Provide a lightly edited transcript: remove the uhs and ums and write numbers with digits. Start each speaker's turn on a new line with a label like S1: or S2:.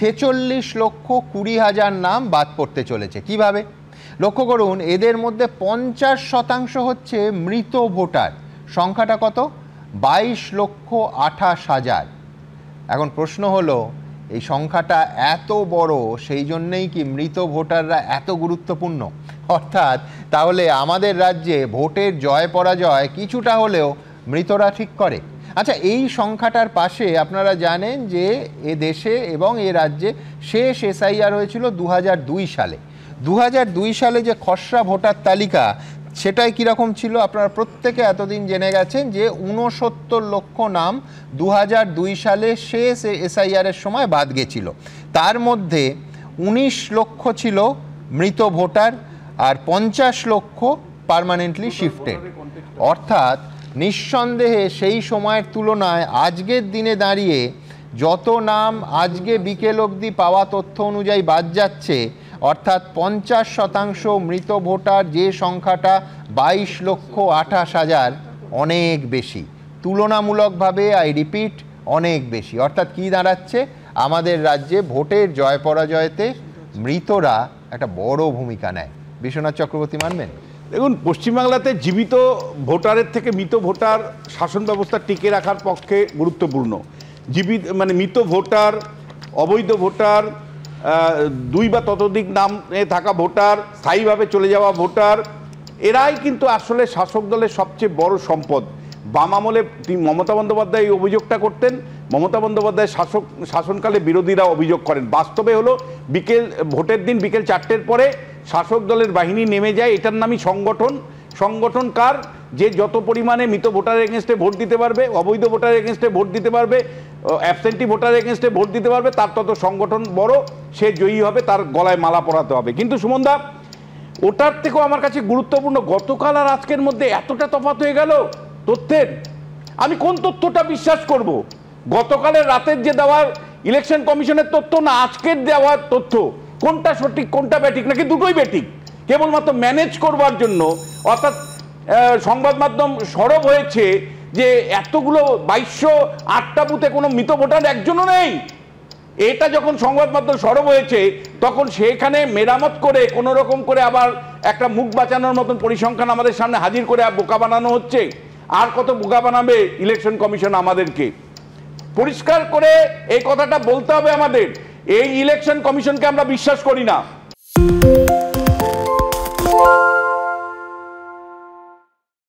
S1: 46,20,000 নাম বাদ পড়তে চলেছে। কিভাবে? লক্ষ্য করুন, এদের মধ্যে 50% হচ্ছে মৃত ভোটার। সংখ্যাটা কত? 22,28,000। এখন প্রশ্ন হলো, এই সংখ্যাটা এত বড়, সেই জন্যেই কি মৃত ভোটাররা এত গুরুত্বপূর্ণ? অর্থাৎ তাহলে আমাদের রাজ্যে ভোটের জয় পরাজয় কিছুটা হলেও মৃতরা ঠিক করে। আচ্ছা, এই সংখ্যাটার পাশে আপনারা জানেন যে এ দেশে এবং এ রাজ্যে শেষ এসআইআর হয়েছিল 2002 সালে। 2002 সালে যে খসড়া ভোটার তালিকা, সেটাই কীরকম ছিল আপনারা প্রত্যেকে এতদিন জেনে গেছেন যে 69 লক্ষ নাম 2002 সালে শেষ এসআইআরের সময় বাদ গেছিল। তার মধ্যে 19 লক্ষ ছিল মৃত ভোটার আর 50 লক্ষ পার্মানেন্টলি শিফটেড। অর্থাৎ নিঃসন্দেহে সেই সময়ের তুলনায় আজকের দিনে দাঁড়িয়ে যত নাম আজকে বিকেল অবধি পাওয়া তথ্য অনুযায়ী বাদ যাচ্ছে, অর্থাৎ 50% মৃত ভোটার, যে সংখ্যাটা 22,28,000, অনেক বেশি। তুলনামূলকভাবে, আই রিপিট, অনেক বেশি। অর্থাৎ কি দাঁড়াচ্ছে? আমাদের রাজ্যে ভোটের জয় পরাজয়তে মৃতরা একটা বড় ভূমিকা নেয়। বিশ্বনাথ চক্রবর্তী, মানবেন?
S2: দেখুন, পশ্চিমবাংলাতে জীবিত ভোটারের থেকে মৃত ভোটার শাসন ব্যবস্থা টিকে রাখার পক্ষে গুরুত্বপূর্ণ। জীবিত মানে মৃত ভোটার, অবৈধ ভোটার, 2 বা ততোধিক নামে থাকা ভোটার, স্থায়ীভাবে চলে যাওয়া ভোটার, এরাই কিন্তু আসলে শাসক দলের সবচেয়ে বড় সম্পদ। বাম আমলে মমতা বন্দ্যোপাধ্যায় এই অভিযোগটা করতেন। মমতা বন্দ্যোপাধ্যায় শাসনকালে বিরোধীরা অভিযোগ করেন। বাস্তবে হলো ভোটের দিন বিকেল 4টের পরে শাসক দলের বাহিনী নেমে যায়। এটার নামই সংগঠন। সংগঠন কার? যে যত পরিমাণে মৃত ভোটারের এগেনস্টে ভোট দিতে পারবে, অবৈধ ভোটারের এগেনস্টে ভোট দিতে পারবে, অ্যাবসেন্টি ভোটারের এগেনস্টে ভোট দিতে পারবে, তার তত সংগঠন বড়, সে জয়ী হবে, তার গলায় মালা পরাতে হবে। কিন্তু সুমনদা, ওটার থেকেও আমার কাছে গুরুত্বপূর্ণ, গতকাল আর আজকের মধ্যে এতটা তফাৎ হয়ে গেল তথ্যের। আমি কোন তথ্যটা বিশ্বাস করব? গতকালের রাতের যে দেওয়ার ইলেকশন কমিশনের তথ্য, না আজকের দেওয়ার তথ্য? কোনটা সঠিক, কোনটা ব্যাঠিক, নাকি দুটোই ব্যাঠিক? কেবলমাত্র ম্যানেজ করবার জন্য, অর্থাৎ সংবাদ মাধ্যম সরব হয়েছে যে এতগুলো 2208টা বুথে কোনো মৃত ভোটার একজনও নেই। এটা যখন সংবাদ মাধ্যম সরব হয়েছে, তখন সেখানে মেরামত করে কোনো রকম করে আবার একটা মুখ বাঁচানোর মতন পরিসংখ্যান আমাদের সামনে হাজির করে বোকা বানানো হচ্ছে। আর কত বোকা বানাবে ইলেকশন কমিশন আমাদেরকে? পরিষ্কার করে এই কথাটা বলতে হবে আমাদের। এই ইলেকশন কমিশনকে আমরা বিশ্বাস করি না।